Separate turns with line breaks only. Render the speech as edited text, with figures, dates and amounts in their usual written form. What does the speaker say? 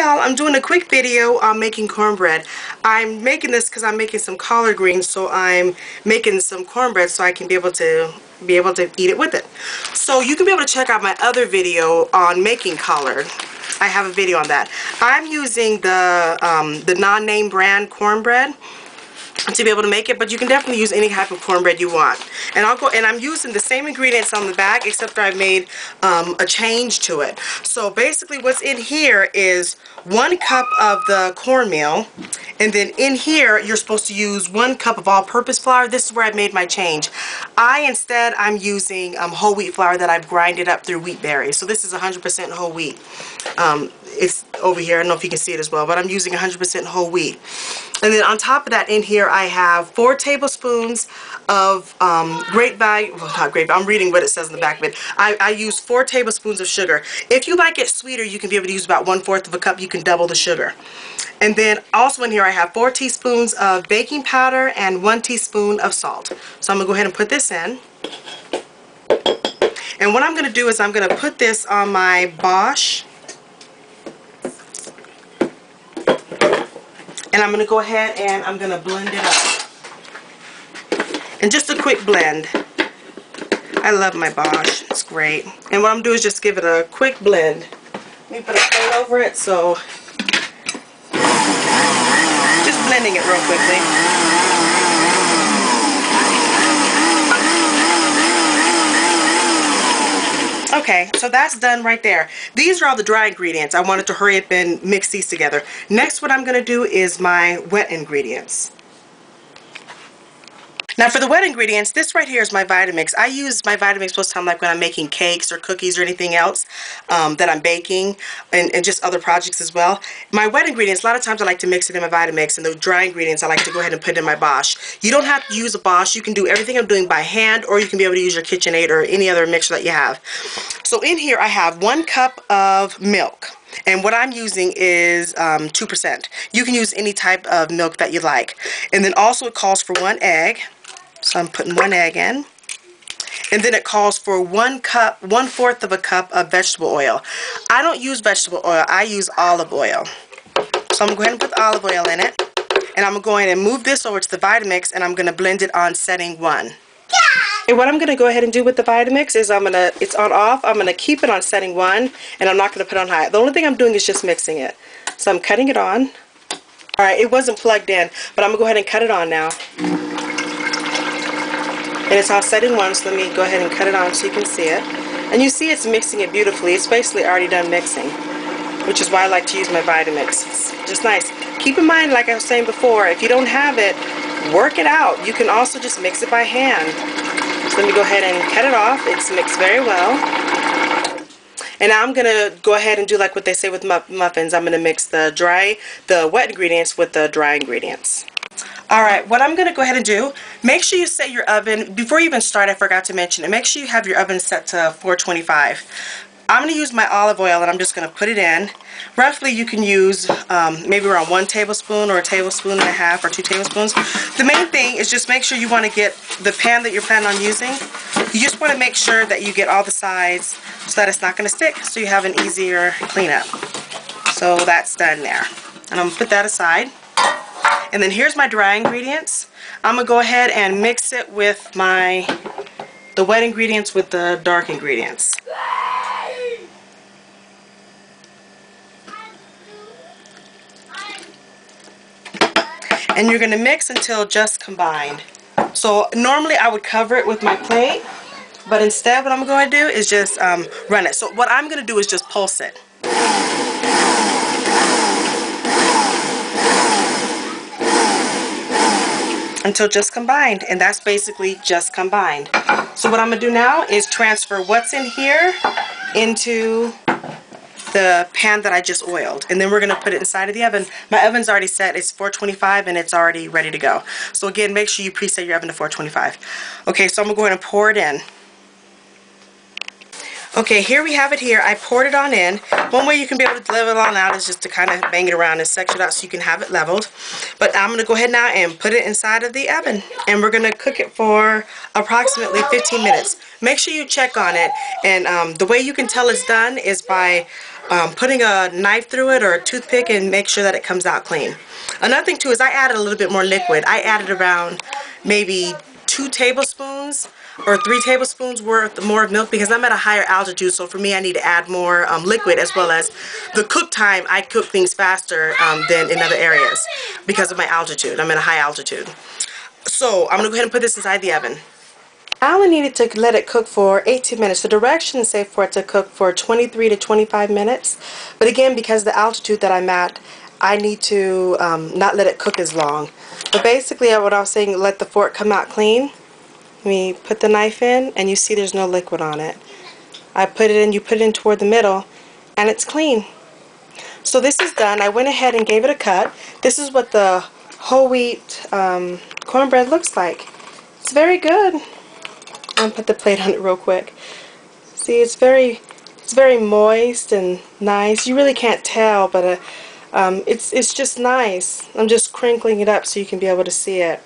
y'all, I'm doing a quick video on making cornbread. I'm making this because I'm making some collard greens, so I'm making some cornbread so I can be able to eat it with it. So you can be able to check out my other video on making collard. I have a video on that. I'm using the non-name brand cornbread to be able to make it, but you can definitely use any type of cornbread you want. And I'm using the same ingredients on the back, except I made a change to it. So basically what's in here is 1 cup of the cornmeal, and then in here you're supposed to use 1 cup of all-purpose flour. This is where I made my change. I'm using whole wheat flour that I've grinded up through wheat berries. So this is 100% whole wheat. It's over here. I don't know if you can see it as well, but I'm using 100% whole wheat. And then on top of that, in here I have 4 tablespoons of great value, well, not great, I'm reading what it says in the back of it. I use 4 tablespoons of sugar. If you like it sweeter, you can be able to use about 1/4 of a cup. You can double the sugar. And then also in here I have 4 teaspoons of baking powder and 1 teaspoon of salt. So I'm going to go ahead and put this in. And what I'm going to do is I'm going to put this on my Bosch. And I'm going to go ahead and I'm going to blend it up. And just a quick blend. I love my Bosch. It's great. And what I'm doing is just give it a quick blend. Let me put a plate over it, so just blending it real quickly. Okay, so that's done right there. These are all the dry ingredients. I wanted to hurry up and mix these together. Next, what I'm going to do is my wet ingredients. Now for the wet ingredients, this right here is my Vitamix. I use my Vitamix most of the time like when I'm making cakes or cookies or anything else that I'm baking, and just other projects as well. My wet ingredients, a lot of times I like to mix it in my Vitamix, and the dry ingredients I like to go ahead and put in my Bosch. You don't have to use a Bosch. You can do everything I'm doing by hand, or you can be able to use your KitchenAid or any other mixer that you have. So in here I have 1 cup of milk. And what I'm using is 2%. You can use any type of milk that you like. And then also it calls for 1 egg. So I'm putting 1 egg in. And then it calls for 1/4 of a cup of vegetable oil. I don't use vegetable oil. I use olive oil. So I'm going to go ahead and put the olive oil in it. And I'm going to go ahead and move this over to the Vitamix, and I'm going to blend it on setting 1. And what I'm going to go ahead and do with the Vitamix is it's on off. I'm going to keep it on setting 1, and I'm not going to put it on high. The only thing I'm doing is just mixing it. So I'm cutting it on. Alright, it wasn't plugged in, but I'm going to go ahead and cut it on now. And it's on setting 1, so let me go ahead and cut it on so you can see it. And you see it's mixing it beautifully. It's basically already done mixing, which is why I like to use my Vitamix. It's just nice. Keep in mind, like I was saying before, if you don't have it, work it out. You can also just mix it by hand. So let me go ahead and cut it off. It's mixed very well. And now I'm going to go ahead and do like what they say with muffins. I'm going to mix the wet ingredients with the dry ingredients. Alright, what I'm going to go ahead and do, make sure you set your oven, before you even start, I forgot to mention it, make sure you have your oven set to 425. I'm going to use my olive oil, and I'm just going to put it in. Roughly you can use maybe around 1 tablespoon or a tablespoon and a half or 2 tablespoons. The main thing is just make sure you want to get the pan that you're planning on using. You just want to make sure that you get all the sides so that it's not going to stick, so you have an easier cleanup. So that's done there. And I'm going to put that aside. And then here's my dry ingredients. I'm going to go ahead and mix it with the wet ingredients with the dark ingredients. And you're going to mix until just combined. So normally I would cover it with my plate, but instead what I'm going to do is just run it. So what I'm going to do is just pulse it. Until just combined, and that's basically just combined. So what I'm going to do now is transfer what's in here into the pan that I just oiled, and then we're going to put it inside of the oven. My oven's already set. It's 425 and it's already ready to go. So again, make sure you preset your oven to 425. Okay, so I'm going to go ahead and pour it in. Okay, here we have it here. I poured it on in. One way you can be able to level it on out is just to kind of bang it around and section it out so you can have it leveled. But I'm going to go ahead now and put it inside of the oven. And we're going to cook it for approximately 15 minutes. Make sure you check on it. And the way you can tell it's done is by putting a knife through it or a toothpick and make sure that it comes out clean. Another thing too is I added a little bit more liquid. I added around maybe 2 tablespoons or 3 tablespoons worth more of milk because I'm at a higher altitude, so for me I need to add more liquid, as well as the cook time. I cook things faster than in other areas because of my altitude. I'm at a high altitude. So I'm going to go ahead and put this inside the oven. I only needed to let it cook for 18 minutes. The directions say for it to cook for 23 to 25 minutes. But again, because of the altitude that I'm at, I need to not let it cook as long. But basically, what I was saying, let the fork come out clean. Let me put the knife in, and you see there's no liquid on it. I put it in, you put it in toward the middle, and it's clean. So this is done. I went ahead and gave it a cut. This is what the whole wheat cornbread looks like. It's very good. I'll put the plate on it real quick. See, it's very moist and nice. You really can't tell, but it's just nice. I'm just crinkling it up so you can be able to see it.